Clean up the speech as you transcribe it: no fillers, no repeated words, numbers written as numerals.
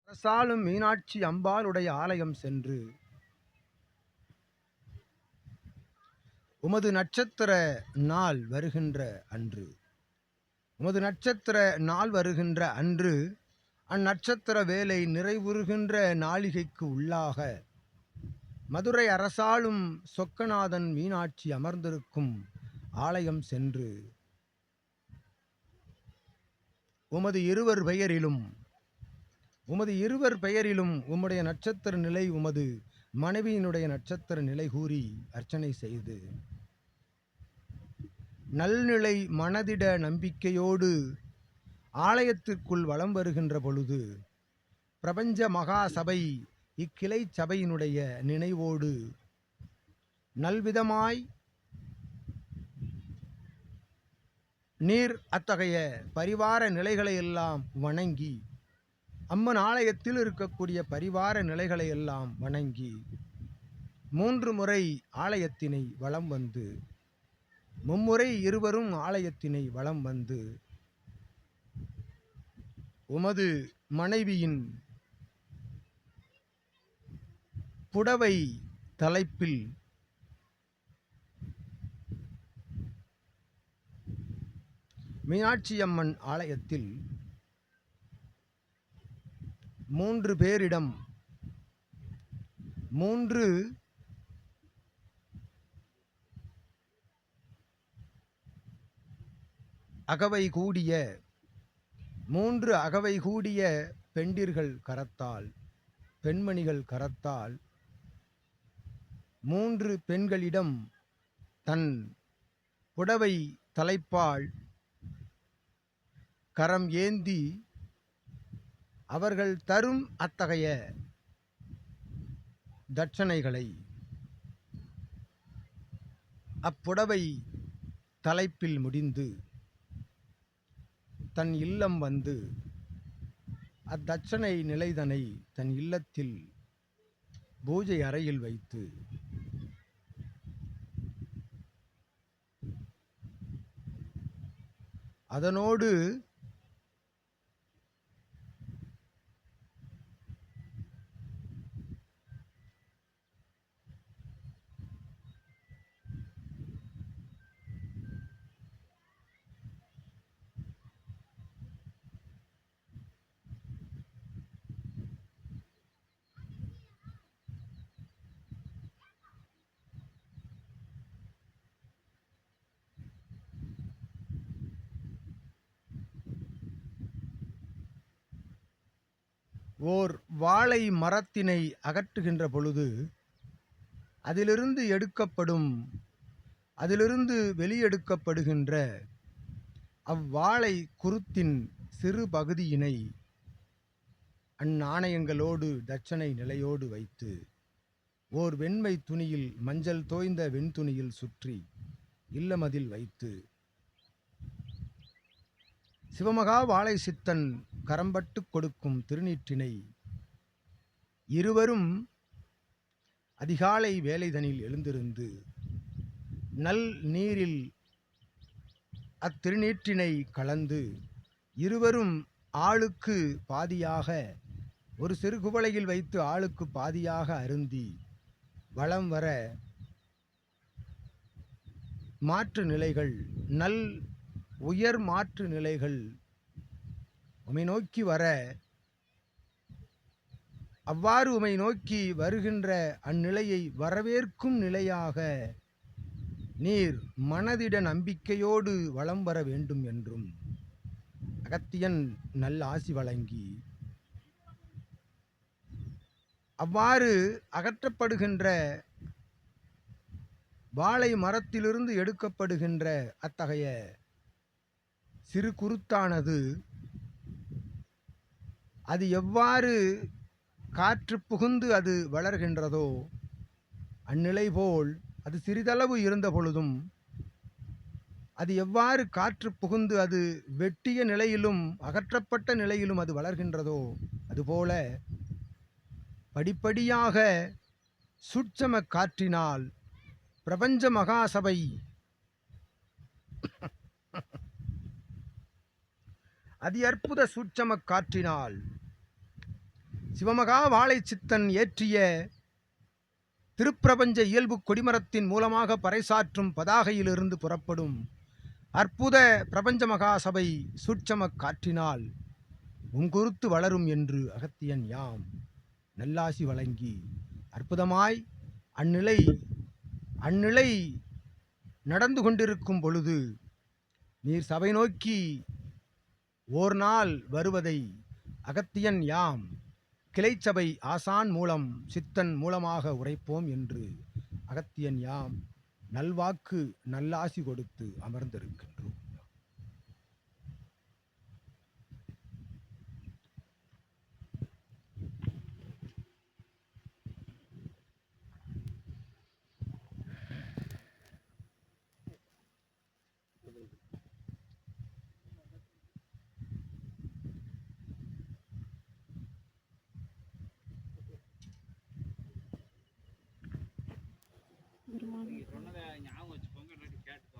அரசாளும் மீனாட்சி அம்பாளுடைய ஆலயம் சென்று உமது நட்சத்திர நாள் வருகின்ற அன்று அந்நட்சத்திர வேலை நிறைவுறுகின்ற நாளிகைக்கு உள்ளாக மதுரை அரசாளும் சொக்கநாதன் மீனாட்சி அமர்ந்திருக்கும் ஆலயம் சென்று உமது இருவர் பெயரிலும் உம்முடைய நட்சத்திர நிலை உமது மனைவியினுடைய நட்சத்திர நிலை கூறி அர்ச்சனை செய்து நல்நிலை மனதிட நம்பிக்கையோடு ஆலயத்திற்குள் வலம் வருகின்ற பொழுது பிரபஞ்ச மகா சபை இக்கிளை சபையினுடைய நினைவோடு நல்விதமாய் நீர் அத்தகைய பரிவார நிலைகளை எல்லாம் வணங்கி அம்மன் ஆலயத்தில் இருக்கக்கூடிய பரிவார நிலைகளை எல்லாம் வணங்கி 3 முறை ஆலயத்தினை வலம் வந்து மும்முறை இருவரும் ஆலயத்தினை வலம் வந்து உமது மனைவியின் புடவை தலைப்பில் மீனாட்சியம்மன் ஆலயத்தில் 3 பேரிடம் 3 அகவை கூடிய பெண்டிர்கள் கரத்தால் பெண்மணிகள் கரத்தால் 3 பெண்களிடம் தன் புடவை தலைப்பால் கரம் ஏந்தி அவர்கள் தரும் அத்தகைய தட்சணைகளை அப்புடவை தலைப்பில் முடிந்து தன் இல்லம் வந்து அத்தட்சணை நிலைதனை தன் இல்லத்தில் பூஜை அறையில் வைத்து அதனோடு ஓர் வாழை மரத்தினை அகற்றுகின்ற பொழுது அதிலிருந்து வெளியெடுக்கப்படுகின்ற அவ்வாழை குருத்தின் சிறு பகுதியினை அந்நாணயங்களோடு தட்சணை நிலையோடு வைத்து ஓர் வெண்மை துணியில் மஞ்சள் தோய்ந்த வெண்துணியில் சுற்றி இல்லமதில் வைத்து சிவமகா வாழை சித்தன் கரம்பட்டு கொடுக்கும் திருநீற்றினை இருவரும் அதிகாலை வேலைதனில் எழுந்திருந்து நல் நீரில் அத்திருநீற்றினை கலந்து இருவரும் ஆளுக்கு பாதியாக ஒரு சிறு குவளையில் வைத்து ஆளுக்கு பாதியாக அருந்தி வலம் வர மாற்று நிலைகள் நல் உயர் மாற்று நிலைகள் உமை நோக்கி வர அவ்வாறு உமை நோக்கி வருகின்ற அந்நிலையை வரவேற்கும் நிலையாக நீர் மனதிட நம்பிக்கையோடு வலம் வர வேண்டும் என்றும் அகத்தியன் நல்ல ஆசி வழங்கி அவ்வாறு அகற்றப்படுகின்ற வாழை மரத்திலிருந்து எடுக்கப்படுகின்ற அத்தகைய சிறு குருத்தானது அது எவ்வாறு காற்று புகுந்து அது வளர்கின்றதோ அந்நிலை போல் அது சிறிதளவு இருந்த பொழுதும் அது எவ்வாறு காற்று புகுந்து அது வெட்டிய நிலையிலும் அகற்றப்பட்ட நிலையிலும் அது வளர்கின்றதோ அதுபோல படிப்படியாக சூட்சம காற்றினால் பிரபஞ்ச மகாசபை அதி அற்புத சூட்சம காற்றினால் சிவமகா வாழை சித்தன் ஏற்றிய திருப்பிரபஞ்ச இயல்பு கொடிமரத்தின் மூலமாக பறைசாற்றும் பதாகையிலிருந்து புறப்படும் அற்புத பிரபஞ்ச மகா சபை சூட்சம காற்றினால் உங்குறுத்து வளரும் என்று அகத்தியன் யாம் நல்லாசி வழங்கி அற்புதமாய் அந்நிலை நடந்து கொண்டிருக்கும் பொழுது நீர் சபை நோக்கி ஓர் நாள் வருவதை அகத்தியன் யாம் கிளைச்சபை ஆசான் மூலம் சித்தன் மூலமாக உரைப்போம் என்று அகத்தியன் யாம் நல்வாக்கு நல்லாசி கொடுத்து அமர்ந்திருக்கின்றோம். சொன்னதை ஞாபகம் வச்சுக்கோங்க, இல்லாட்டி கேட்டுக்கோங்க.